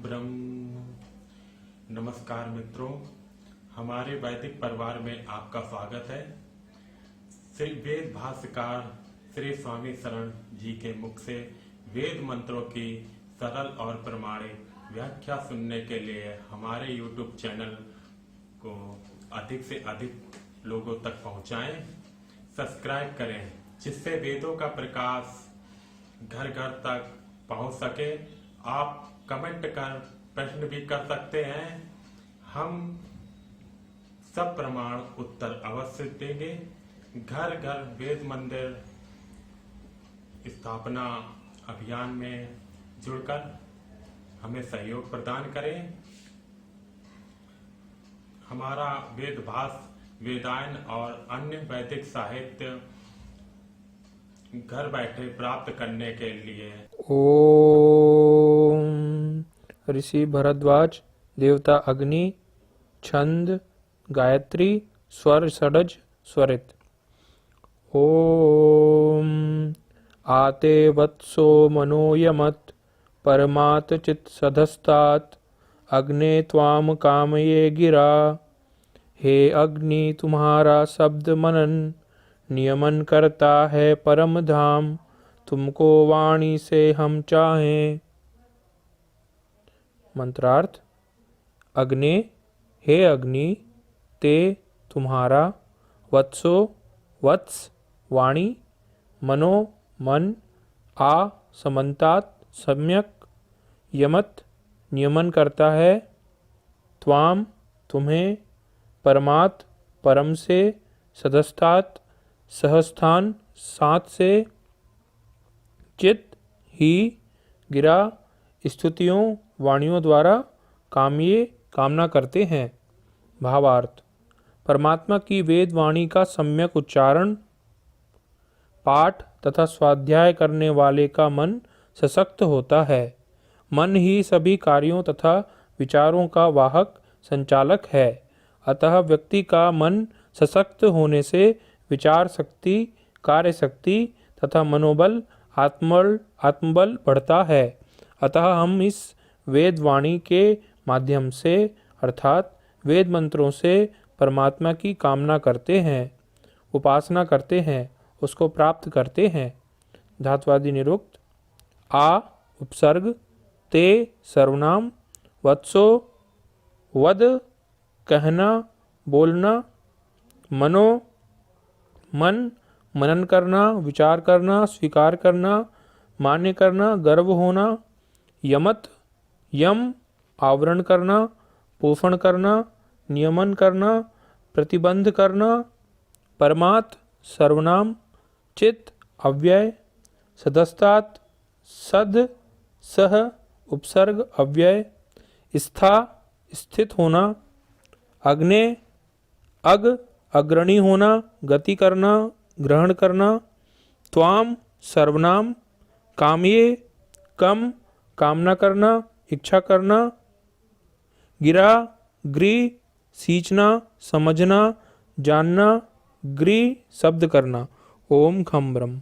ब्रह्म। नमस्कार मित्रों, हमारे वैदिक परिवार में आपका स्वागत है। श्री वेद भाष्यकार श्री स्वामी शरण जी के मुख से वेद मंत्रों की सरल और प्रमाणिक व्याख्या सुनने के लिए हमारे YouTube चैनल को अधिक से अधिक लोगों तक पहुंचाएं, सब्सक्राइब करें, जिससे वेदों का प्रकाश घर घर तक पहुंच सके। आप कमेंट कर प्रश्न भी कर सकते हैं, हम सब प्रमाण उत्तर अवश्य देंगे। घर घर वेद मंदिर स्थापना अभियान में जुड़कर हमें सहयोग प्रदान करें। हमारा वेद भाष्य, वेदायन और अन्य वैदिक साहित्य घर बैठे प्राप्त करने के लिए ओम ऋषि भरद्वाज, देवता अग्नि, छंद गायत्री, स्वर षडज स्वरित। ओम आते वत्सो मनोयमत परमात चित सधस्तात अग्ने त्वाम कामये गिरा। हे अग्नि, तुम्हारा शब्द मनन नियमन करता है परम धाम, तुमको वाणी से हम चाहें। मंत्रार्थ। अग्नि, हे अग्नि, ते तुम्हारा, वत्सो वत्स वाणी, मनो मन, आ समन्तात सम्यक, यमत नियमन करता है, त्वाम तुम्हें, परमात परम से, सदस्तात सहस्थान साथ से, चित ही गिरा स्तुतियों वाणियों द्वारा काम्ये कामना करते हैं। भावार्थ। परमात्मा की वेद वाणी का सम्यक उच्चारण, पाठ तथा स्वाध्याय करने वाले का मन सशक्त होता है। मन ही सभी कार्यों तथा विचारों का वाहक संचालक है। अतः व्यक्ति का मन सशक्त होने से विचार शक्ति, कार्य शक्ति तथा मनोबल आत्मबल बढ़ता है। अतः हम इस वेद वाणी के माध्यम से अर्थात वेद मंत्रों से परमात्मा की कामना करते हैं, उपासना करते हैं, उसको प्राप्त करते हैं। धात्वादि निरुक्त। आ उपसर्ग, ते सर्वनाम, वत्सो वद कहना बोलना, मनो मन मनन करना विचार करना स्वीकार करना मान्य करना गर्व होना, यमत यम आवरण करना पोषण करना नियमन करना प्रतिबंध करना, परमात सर्वनाम, चित अव्यय, सदस्तात सद सह उपसर्ग अव्यय, स्था स्थित होना, अग्ने अग अग्रणी होना गति करना ग्रहण करना, त्वाम सर्वनाम, काम्ये कम कामना करना इच्छा करना, गिरा गृह सींचना समझना जानना, गृह शब्द करना। ओम खम ब्रह्म।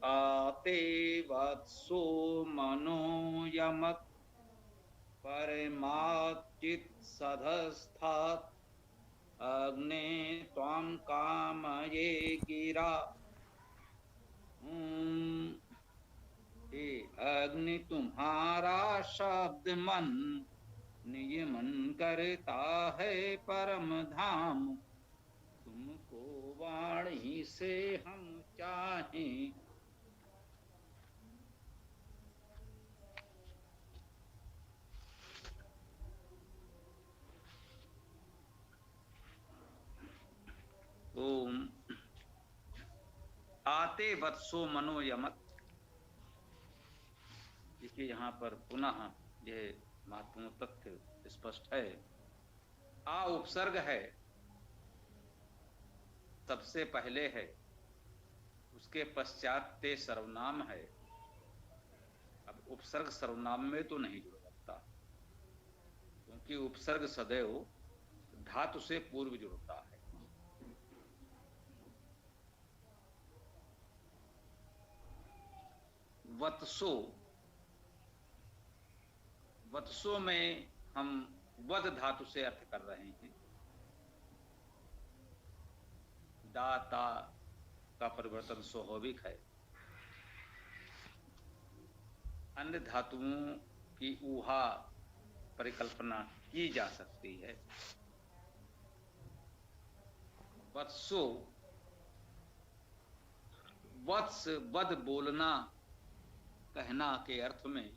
आते वत्सो मनोयमत परमाचित सधस्थात् अग्ने त्वां कामये गिरा। हे अग्नि, तुम्हारा शब्द मन नियमन करता है परम धाम, तुमको वाणी से हम चाहें। ओम आते वत्सो मनोयमत, देखिए यहाँ पर पुनः यह महत्वपूर्ण तथ्य स्पष्ट है। आ उपसर्ग है, सबसे पहले है, उसके पश्चात ते सर्वनाम है। अब उपसर्ग सर्वनाम में तो नहीं जुड़ सकता, क्योंकि उपसर्ग सदैव धातु से पूर्व जुड़ता है। वत्सो, वत्सो में हम वद धातु से अर्थ कर रहे हैं। दाता का परिवर्तन स्वाभाविक है। अन्य धातुओं की ऊहा परिकल्पना की जा सकती है। वत्सो, वत्स वद बोलना कहना के अर्थ में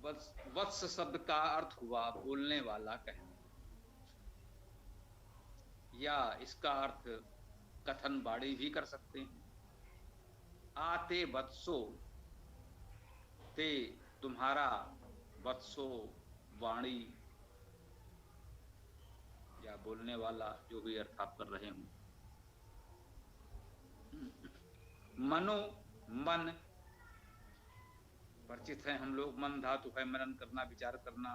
वत्स शब्द का अर्थ हुआ बोलने वाला कहना, या इसका अर्थ कथन बाड़ी भी कर सकते हैं। आते वत्सो, ते तुम्हारा, वत्सो वाणी या बोलने वाला, जो भी अर्थ आप कर रहे हो। मनो, मन परिचित है हम लोग। मन धातु है मनन करना, विचार करना।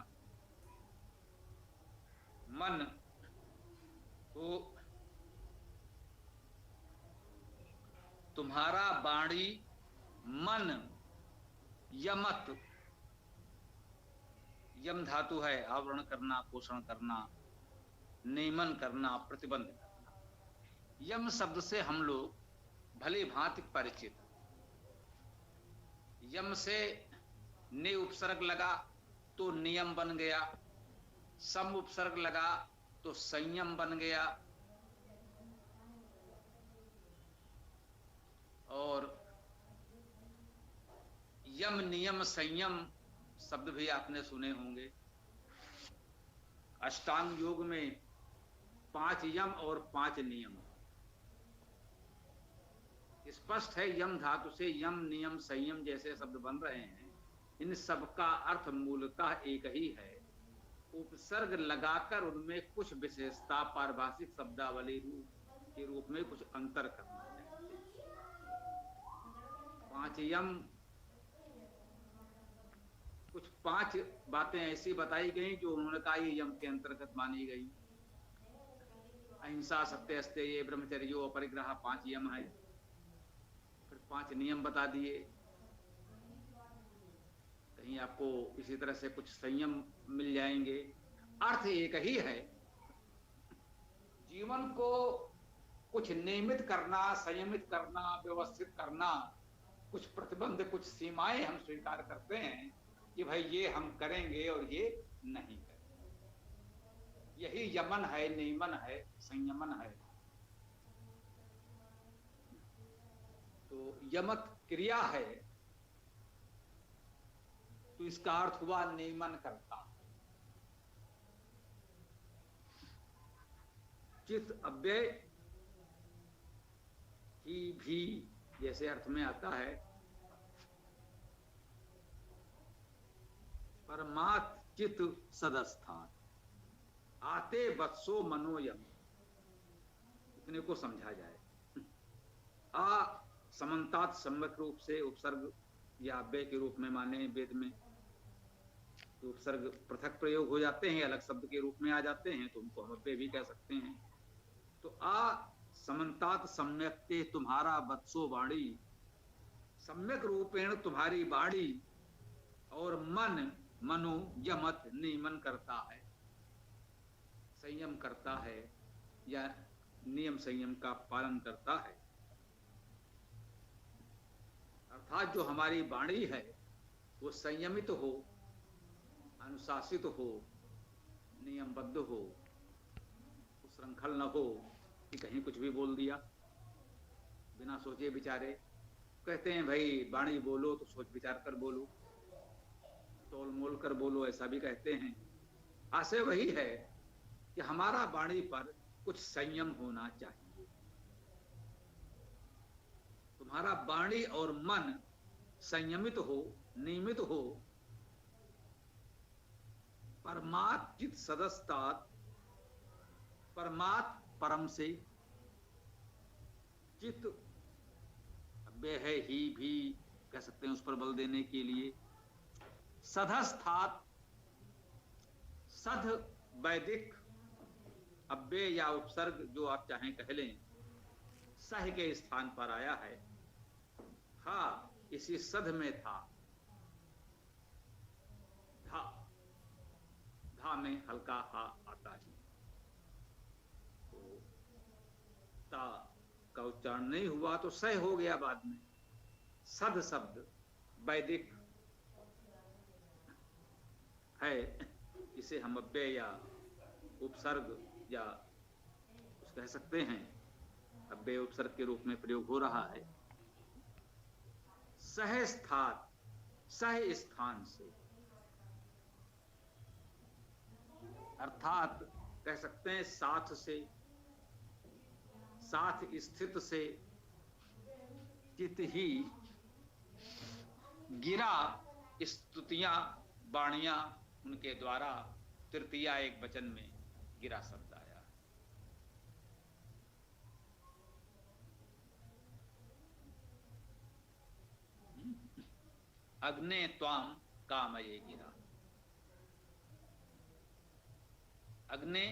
मन तो तुम्हारा वाणी, मन यमत, यम धातु है आवरण करना, पोषण करना, नियमन करना, प्रतिबंध करना। यम शब्द से हम लोग भली भांति परिचित। यम से ने उपसर्ग लगा तो नियम बन गया, सम उपसर्ग लगा तो संयम बन गया, और यम नियम संयम शब्द भी आपने सुने होंगे। अष्टांग योग में 5 यम और 5 नियम। स्पष्ट है यम धातु से यम नियम संयम जैसे शब्द बन रहे हैं। इन सब का अर्थ मूलतः एक ही है। उपसर्ग लगाकर उनमें कुछ विशेषता पारिभाषिक शब्दावली के रूप में कुछ अंतर करना चाहिए। 5 यम, कुछ 5 बातें ऐसी बताई गई जो उन्होंने कहा ये यम के अंतर्गत मानी गई। अहिंसा, सत्य, अस्तेय, ब्रह्मचर्य, अपरिग्रह 5 यम है। फिर 5 नियम बता दिए। कहीं आपको इसी तरह से कुछ संयम मिल जाएंगे। अर्थ एक ही है, जीवन को कुछ नियमित करना, संयमित करना, व्यवस्थित करना। कुछ प्रतिबंध, कुछ सीमाएं हम स्वीकार करते हैं कि भाई ये हम करेंगे और ये नहीं करेंगे। यही यमन है, नियमन है, संयमन है। तो यमत क्रिया है तो इसका अर्थ हुआ नियमन करता। चित अव्यय ही भी जैसे अर्थ में आता है। परमात् चित सदस्थान, आते वत्सो मनोयम, इतने को समझा जाए। आ समन्तात सम्यक रूप से उपसर्ग या अव्यय के रूप में माने वेद में। तो उपसर्ग पृथक प्रयोग हो जाते हैं, अलग शब्द के रूप में आ जाते हैं, तो उनको हम अव्यय भी कह सकते हैं। तो आ समन्तात सम्यक ते तुम्हारा वत्सो वाणी, सम्यक रूपेण तुम्हारी वाणी, और मन मनो यमत नियमन करता है, संयम करता है, या नियम संयम का पालन करता है। अर्थात जो हमारी वाणी है वो संयमित हो, अनुशासित हो, नियमबद्ध हो, श्रृंखल न हो कि कहीं कुछ भी बोल दिया बिना सोचे विचारे। कहते हैं भाई वाणी बोलो तो सोच विचार कर बोलो, तोल मोल कर बोलो, ऐसा भी कहते हैं। आशय वही है कि हमारा वाणी पर कुछ संयम होना चाहिए। तुम्हारा वाणी और मन संयमित हो, नियमित हो, परमात्चित सदस्तात, परमात्म परम से, चित अव्यय है ही भी कह सकते हैं उस पर बल देने के लिए, सधस्थात, सध वैदिक अव्यय या उपसर्ग जो आप चाहें कह लें, सह के स्थान पर आया है। हा इसी सध में था, धा, धा में हल्का हा आता है, तो ता का उच्चारण नहीं हुआ तो सह हो गया बाद में। सद शब्द वैदिक है, इसे हम अव्यय या उपसर्ग या कुछ कह सकते हैं, अव्यय उपसर्ग के रूप में प्रयोग हो रहा है। सह स्थात, सह स्थान से, अर्थात कह सकते हैं साथ से, साथ स्थित से, चित ही गिरा, स्तुतियां वाणियां उनके द्वारा, तृतीया एक वचन में गिरा शब्द आया। अग्ने त्वाम कामये गिरा, अग्नि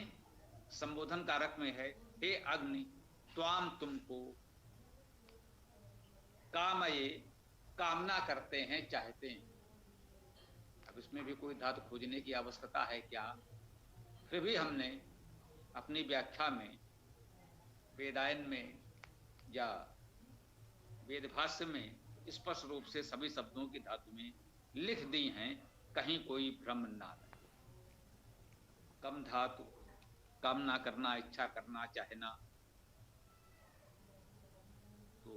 संबोधन कारक में है, हे अग्नि त्वाम तुमको, कामये कामना करते हैं, चाहते हैं। अब इसमें भी कोई धातु खोजने की आवश्यकता है क्या? फिर भी हमने अपनी व्याख्या में, वेदायन में या वेदभाष्य में स्पष्ट रूप से सभी शब्दों की धातु में लिख दी हैं, कहीं कोई भ्रम ना रहे। कम धातु, कामना करना, इच्छा करना, चाहना। तो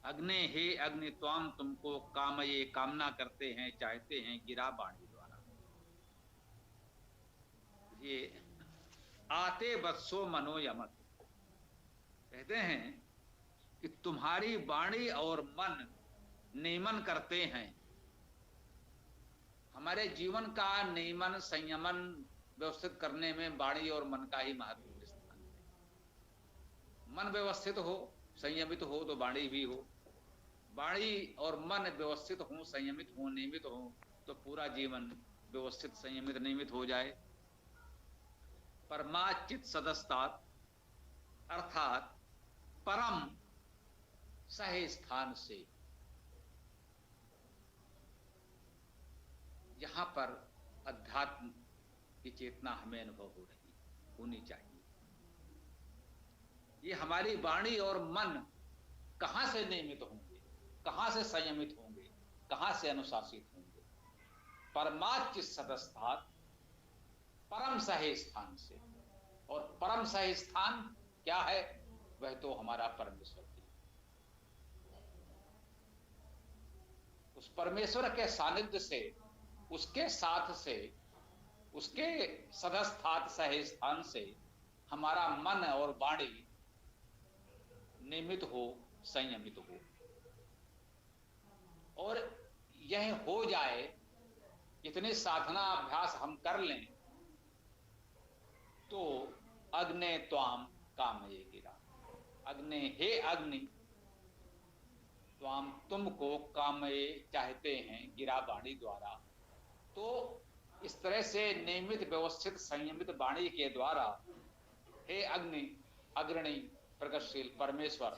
अग्ने हे अग्नि त्वाम तुमको, कामये कामना करते हैं, चाहते हैं, गिरा वाणी द्वारा। ये आते वत्सो मनो यमत, कहते हैं कि तुम्हारी वाणी और मन नियमन करते हैं। हमारे जीवन का नियमन, संयमन व्यवस्थित करने में वाणी और मन का ही महत्वपूर्ण स्थान है। मन व्यवस्थित हो, संयमित हो तो वाणी भी हो। वाणी और मन व्यवस्थित हो, संयमित हो, नियमित हो तो पूरा जीवन व्यवस्थित, संयमित, नियमित हो जाए। परमाचित सदस्तात, अर्थात परम सही स्थान से। यहां पर अध्यात्म की चेतना हमें अनुभव होनी चाहिए। ये हमारी वाणी और मन कहां से नियमित होंगे, कहां से संयमित होंगे, कहां से अनुशासित होंगे? परमाचित सदस्तात, परम सही स्थान से। और परम सही स्थान क्या है? वह तो हमारा परमेश्वर है। उस परमेश्वर के सानिध्य से, उसके साथ से, उसके सदस्थात सही स्थान से हमारा मन और वाणी नियमित हो, संयमित हो। और यह हो जाए, इतने साधना अभ्यास हम कर लें तो अग्ने त्वाम कामये गिरा, अग्ने हे अग्नि त्वाम तुमको, कामये चाहते हैं, गिरा वाणी द्वारा। तो इस तरह से नियमित, व्यवस्थित, संयमित वाणी के द्वारा हे अग्नि, अग्रणी प्रगतिशील परमेश्वर,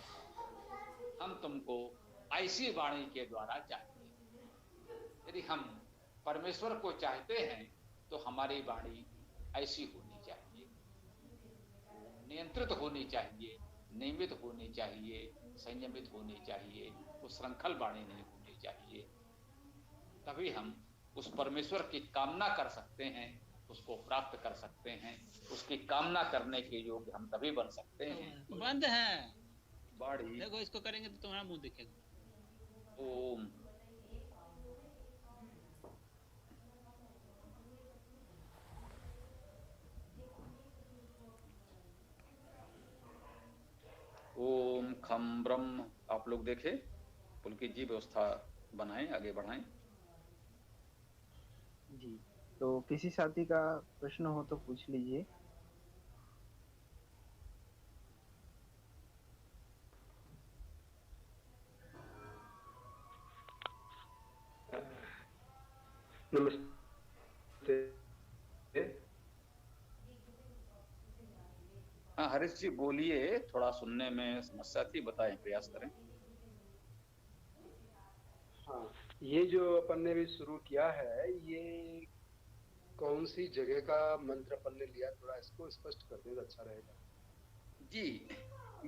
हम तुमको ऐसी वाणी के द्वारा चाहते हैं। यदि हम परमेश्वर को चाहते हैं तो हमारी वाणी ऐसी होनी चाहिए, नियंत्रित होनी चाहिए, नियमित होनी चाहिए, संयमित होनी चाहिए, वो श्रृंखल वाणी नहीं होनी चाहिए। तभी हम उस परमेश्वर की कामना कर सकते हैं, उसको प्राप्त कर सकते हैं। उसकी कामना करने के योग्य हम तभी बन सकते हैं। बंद है बाड़ी देखो, इसको करेंगे तो तुम्हारा मुंह दिखेगा। ओम। ओम खम ब्रह्म, आप लोग देखें। पुलकित जी व्यवस्था बनाएं, आगे बढ़ाएं। जी, तो किसी साथी का प्रश्न हो तो पूछ लीजिए। नमस्ते। हाँ हरीश जी बोलिए, थोड़ा सुनने में समस्या थी, बताएं, प्रयास करें। हाँ, ये जो अपन ने भी शुरू किया है, ये कौन सी जगह का मंत्र अपन ने लिया, थोड़ा इसको स्पष्ट कर दें तो अच्छा रहेगा। जी,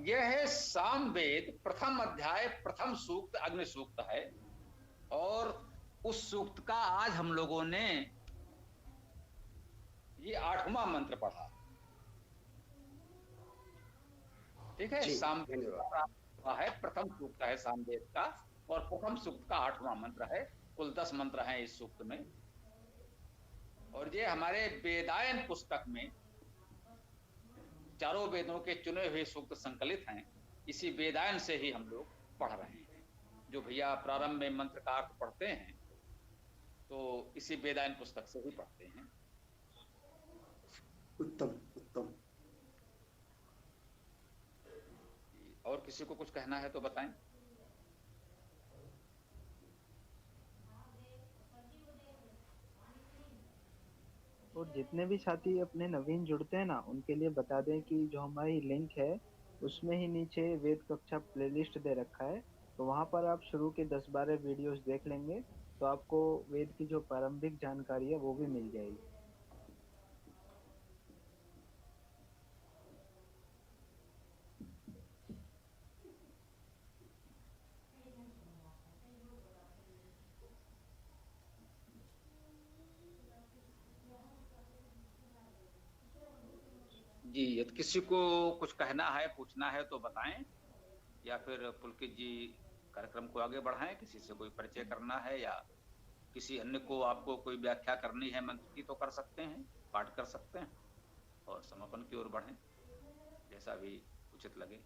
यह है सामवेद प्रथम अध्याय प्रथम सूक्त अग्नि सूक्त है, और उस सूक्त का आज हम लोगों ने ये 8वां मंत्र पढ़ा। ठीक है, जी, सामवेद धन्यवाद। का प्रारंभ हुआ है, प्रथम सूक्त है सामवेद का, और प्रथम सूक्त का 8वां मंत्र है। कुल 10 मंत्र हैं इस सूक्त में, और ये हमारे वेदायन पुस्तक में चारों वेदों के चुने हुए सूक्त संकलित हैं। इसी वेदायन से ही हम लोग पढ़ रहे हैं। जो भैया प्रारंभ में मंत्र का अर्थ पढ़ते हैं तो इसी वेदायन पुस्तक से ही पढ़ते हैं। उत्तम उत्तम। और किसी को कुछ कहना है तो बताएं। और जितने भी साथी अपने नवीन जुड़ते हैं ना, उनके लिए बता दें कि जो हमारी लिंक है उसमें ही नीचे वेद कक्षा प्लेलिस्ट दे रखा है, तो वहां पर आप शुरू के 10-12 वीडियोस देख लेंगे तो आपको वेद की जो प्रारंभिक जानकारी है वो भी मिल जाएगी। जी, यदि किसी को कुछ कहना है, पूछना है तो बताएं, या फिर पुलकित जी कार्यक्रम को आगे बढ़ाएं। किसी से कोई परिचय करना है या किसी अन्य को आपको कोई व्याख्या करनी है मंत्र की तो कर सकते हैं, पाठ कर सकते हैं, और समापन की ओर बढ़ें, जैसा भी उचित लगे।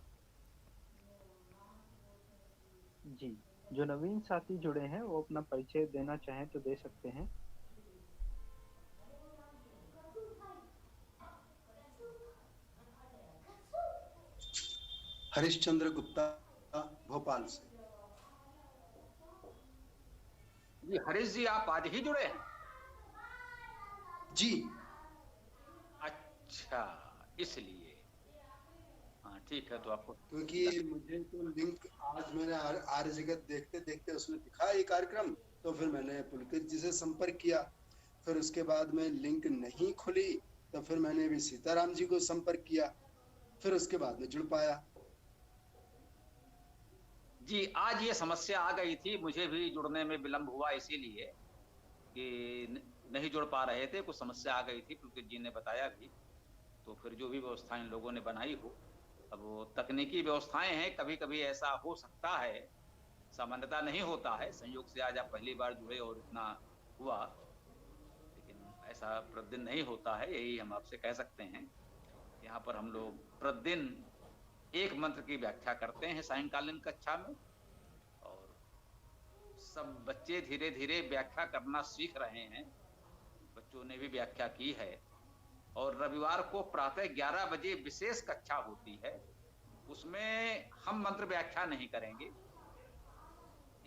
जी, जो नवीन साथी जुड़े हैं वो अपना परिचय देना चाहें तो दे सकते हैं। हरिश्चंद्र गुप्ता, भोपाल से। जी हरीश जी, आप आज ही जुड़े हैं? जी। अच्छा, इसलिए हाँ ठीक है, तो आपको क्योंकि मुझे तो लिंक आज मैंने आर्य जगत देखते देखते उसमें दिखा ये कार्यक्रम, तो फिर मैंने पुलकित जी से संपर्क किया। फिर उसके बाद में लिंक नहीं खुली तो फिर मैंने भी सीताराम जी को संपर्क किया, फिर उसके बाद में जुड़ पाया। जी, आज ये समस्या आ गई थी, मुझे भी जुड़ने में विलंब हुआ, इसीलिए कि नहीं जुड़ पा रहे थे, कुछ समस्या आ गई थी, पुलकित जी ने बताया भी। तो फिर जो भी व्यवस्था इन लोगों ने बनाई हो, अब वो तकनीकी व्यवस्थाएं हैं, कभी कभी ऐसा हो सकता है, सामान्यता नहीं होता है। संयोग से आज आप पहली बार जुड़े और इतना हुआ, लेकिन ऐसा प्रतिदिन नहीं होता है, यही हम आपसे कह सकते हैं। यहाँ पर हम लोग प्रतिदिन एक मंत्र की व्याख्या करते हैं सायंकालीन कक्षा में, और सब बच्चे धीरे धीरे व्याख्या करना सीख रहे हैं। बच्चों ने भी व्याख्या की है, और रविवार को प्रातः 11 बजे विशेष कक्षा होती है, उसमें हम मंत्र व्याख्या नहीं करेंगे।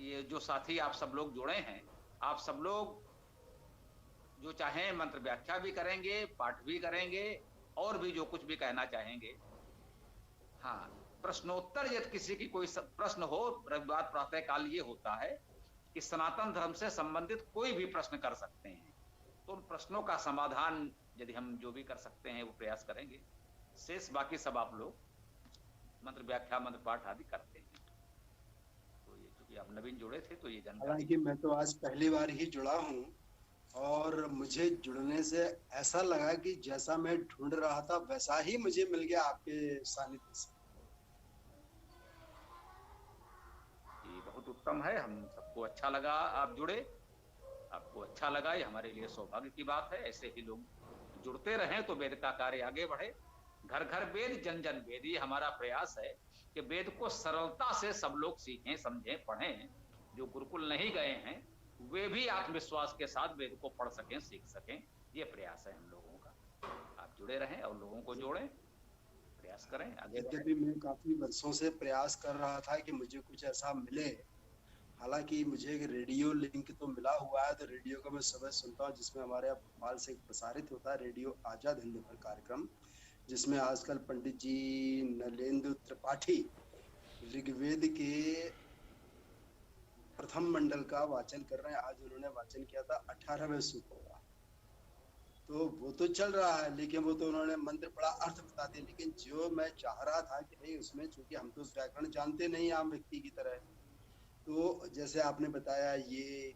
ये जो साथी आप सब लोग जुड़े हैं, आप सब लोग जो चाहें मंत्र व्याख्या भी करेंगे, पाठ भी करेंगे, और भी जो कुछ भी कहना चाहेंगे। हाँ, प्रश्नोत्तर यदि किसी की कोई प्रश्न हो, रविवार प्रातः काल ये होता है कि सनातन धर्म से संबंधित कोई भी प्रश्न कर सकते हैं, तो उन प्रश्नों का समाधान यदि हम जो भी कर सकते हैं वो प्रयास करेंगे। शेष बाकी सब आप लोग मंत्र व्याख्या, मंत्र पाठ आदि करते हैं। तो ये चूंकि आप नवीन जुड़े थे तो ये जानकारी। हालांकि मैं तो आज पहली बार ही जुड़ा हूँ, और मुझे जुड़ने से ऐसा लगा कि जैसा मैं ढूंढ रहा था वैसा ही मुझे मिल गया आपके सानिध्य से। ये बहुत उत्तम है, हम सबको अच्छा लगा आप जुड़े, आपको अच्छा लगा, ये हमारे लिए सौभाग्य की बात है। ऐसे ही लोग जुड़ते रहें तो वेद का कार्य आगे बढ़े। घर घर वेद, जन जन वेद, ये हमारा प्रयास है कि कि वेद को सरलता से सब लोग सीखें, समझें, पढ़ें। जो गुरुकुल नहीं गए हैं वे भी आत्मविश्वास के साथ वेद को पढ़ सकें, सीख सकें। ये प्रयास है हम लोगों का। आप जुड़े रहें और लोगों को जोड़ें, प्रयास करें, आगे बढ़ें। यद्यपि मैं काफी वर्षों से प्रयास कर रहा था कि मुझे कुछ ऐसा मिले, हालांकि मुझे एक रेडियो लिंक तो मिला हुआ है, तो रेडियो का मैं सुबह सुनता हूँ, जिसमें हमारे यहाँ भोपाल से प्रसारित होता है रेडियो आजाद हिंद पर कार्यक्रम, जिसमें आजकल पंडित जी नलेंद्र त्रिपाठी ऋग्वेद के प्रथम मंडल का वाचन कर रहे हैं। आज उन्होंने वाचन किया था 18वें सूक्त का। तो वो तो चल रहा है, लेकिन वो तो उन्होंने मंत्र पढ़ा, अर्थ बता दिया, लेकिन जो मैं चाह रहा था कि भाई उसमें, चूंकि हम तो उस व्याकरण जानते नहीं आम व्यक्ति की तरह, तो जैसे आपने बताया ये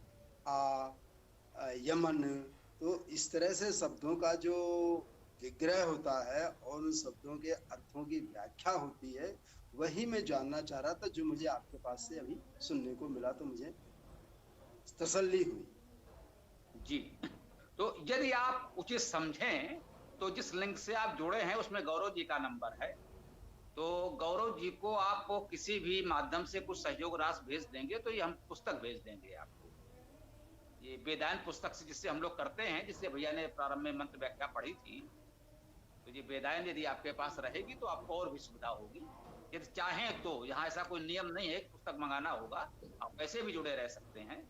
यमन, तो इस तरह से शब्दों का जो विग्रह होता है और उन शब्दों के अर्थों की व्याख्या होती है, वही मैं जानना चाह रहा था, जो मुझे आपके पास से अभी सुनने को मिला, तो मुझे तसल्ली हुई। जी, तो यदि आप उचित समझें तो जिस लिंक से आप जुड़े हैं उसमें गौरव जी का नंबर है, तो गौरव जी को आप किसी भी माध्यम से कुछ सहयोग राशि भेज देंगे तो ये हम पुस्तक भेज देंगे आपको। ये वेदांत पुस्तक से जिससे हम लोग करते हैं, जिससे भैया ने प्रारंभ में मंत्र व्याख्या पढ़ी थी, तो ये वेदांत यदि आपके पास रहेगी तो आपको और भी सुविधा होगी। यदि चाहें तो यहाँ ऐसा कोई नियम नहीं है कि पुस्तक मंगाना होगा, आप वैसे भी जुड़े रह सकते हैं।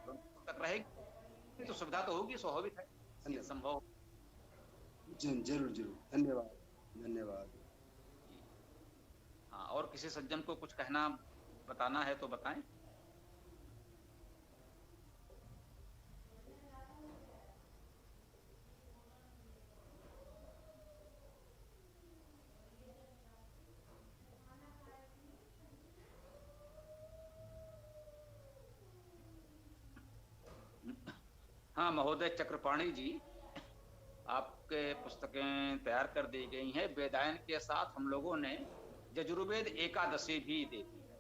तो पुस्तक रहेगी तो सुविधा तो होगी, स्वाभाविक है, ये संभव। जरूर जरूर, धन्यवाद धन्यवाद। हाँ, और किसी सज्जन को कुछ कहना बताना है तो बताएं। हाँ महोदय चक्रपाणी जी, आपके पुस्तकें तैयार कर दी गई हैं। वेदायन के साथ हम लोगों ने यजुर्वेद एकादशी भी दे दी है,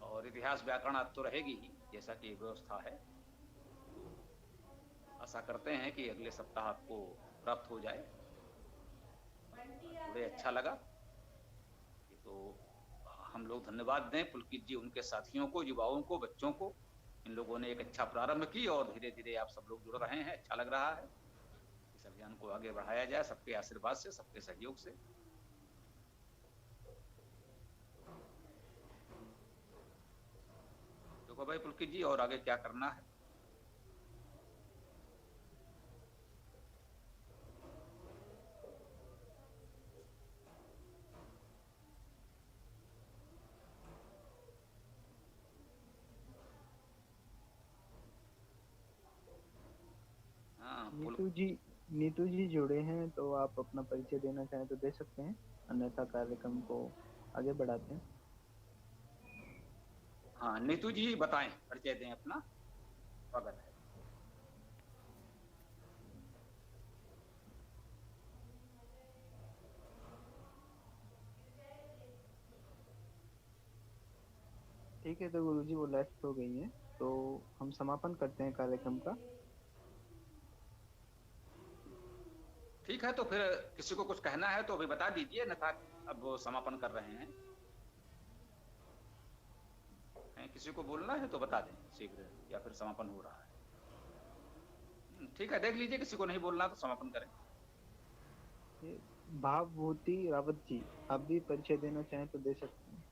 और इतिहास व्याकरण अब तो रहेगी ही, जैसा कि व्यवस्था है। आशा करते हैं कि अगले सप्ताह आपको प्राप्त हो जाए। बड़े अच्छा लगा। तो हम लोग धन्यवाद दें पुलकित जी, उनके साथियों को, युवाओं को, बच्चों को। इन लोगों ने एक अच्छा प्रारंभ की और धीरे धीरे आप सब लोग जुड़ रहे हैं, अच्छा लग रहा है। इस अभियान को आगे बढ़ाया जाए सबके आशीर्वाद से, सबके सहयोग से। तो भाई पुलकित जी, और आगे क्या करना है? हाँ, नीतू जी जुड़े हैं, तो आप अपना परिचय देना चाहें तो दे सकते हैं, अन्यथा कार्यक्रम को आगे बढ़ाते हैं। हाँ नीतू जी बताएं, परिचय दें अपना, स्वागत है। ठीक है, तो गुरुजी वो लेफ्ट हो गई हैं, तो हम समापन करते हैं कार्यक्रम का। ठीक है, तो फिर किसी को कुछ कहना है तो अभी बता दीजिए, अन्यथा अब वो समापन कर रहे हैं। किसी को बोलना है तो बता दें शीघ्र, या फिर समापन हो रहा है। ठीक है, देख लीजिए, किसी को नहीं बोलना तो समापन करें। भावभूति रावत जी, आप भी परिचय देना चाहें तो दे सकते हैं।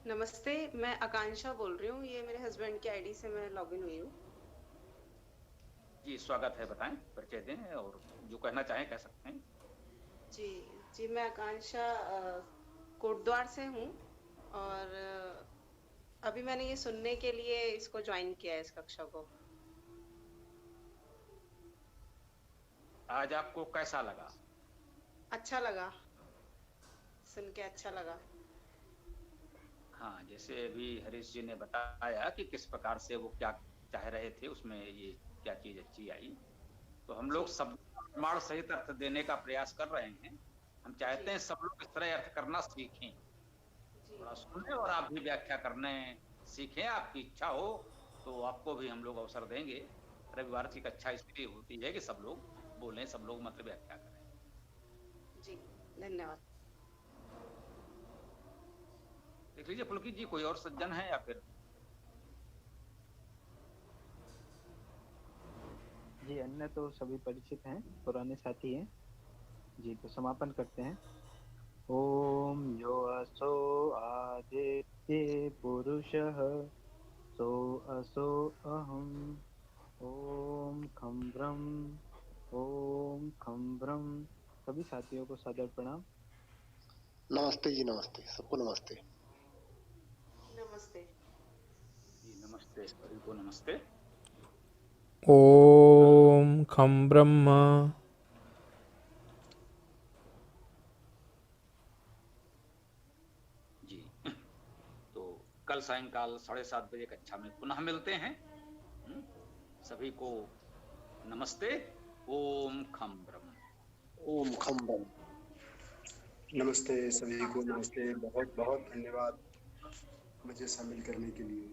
नमस्ते, मैं आकांक्षा बोल रही हूँ। ये मेरे हस्बैंड की आईडी से मैं लॉगिन हुई हूँ। जी स्वागत है, बताएं, परिचय दें और जो कहना चाहें कह सकते हैं। जी मैं आकांक्षा कोटद्वार से हूँ, और अभी मैंने ये सुनने के लिए इसको ज्वाइन किया है, इस कक्षा को। आज आपको कैसा लगा? अच्छा लगा, सुन के अच्छा लगा। हाँ, जैसे अभी हरीश जी ने बताया कि किस प्रकार से वो क्या चाह रहे थे, उसमें ये क्या चीज अच्छी आई, तो हम लोग सब प्रमाण सहित अर्थ देने का प्रयास कर रहे हैं। हम चाहते हैं सब लोग इस तरह अर्थ करना सीखें, थोड़ा सुने और आप भी व्याख्या करने सीखें। आपकी इच्छा हो तो आपको भी हम लोग अवसर देंगे। रविवार की कक्षा इसलिए होती है कि सब लोग बोलें, सब लोग मतलब व्याख्या करें। जी धन्यवाद। देख लीजिए पुलकित जी, कोई और सज्जन है या फिर? जी, अन्य तो सभी परिचित हैं, पुराने साथी हैं। जी, तो समापन करते हैं। ओम यो असो आदित्य पुरुषः सो असो अहम। ओम खम ब्रह्म। सभी साथियों को सादर प्रणाम। नमस्ते जी, नमस्ते सबको, नमस्ते। नमस्ते। जी नमस्ते, सभी को नमस्ते। ओम खम ब्रह्म। जी तो कल सायंकाल 7:30 बजे कक्षा में पुनः मिलते हैं। सभी को नमस्ते। ओम खम ब्रह्म। ओम खम ब्रह्म। नमस्ते सभी को, नमस्ते। बहुत बहुत धन्यवाद मुझे शामिल करने के लिए।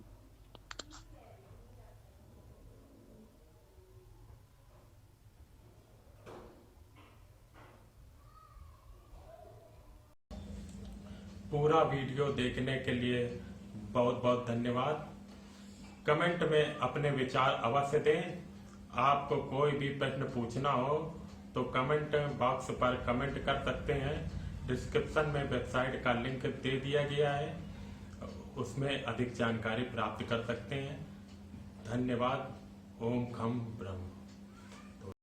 पूरा वीडियो देखने के लिए बहुत बहुत धन्यवाद। कमेंट में अपने विचार अवश्य दें। आपको कोई भी प्रश्न पूछना हो तो कमेंट बॉक्स पर कमेंट कर सकते हैं। डिस्क्रिप्शन में वेबसाइट का लिंक दे दिया गया है, उसमें अधिक जानकारी प्राप्त कर सकते हैं। धन्यवाद। ओम खम ब्रह्म।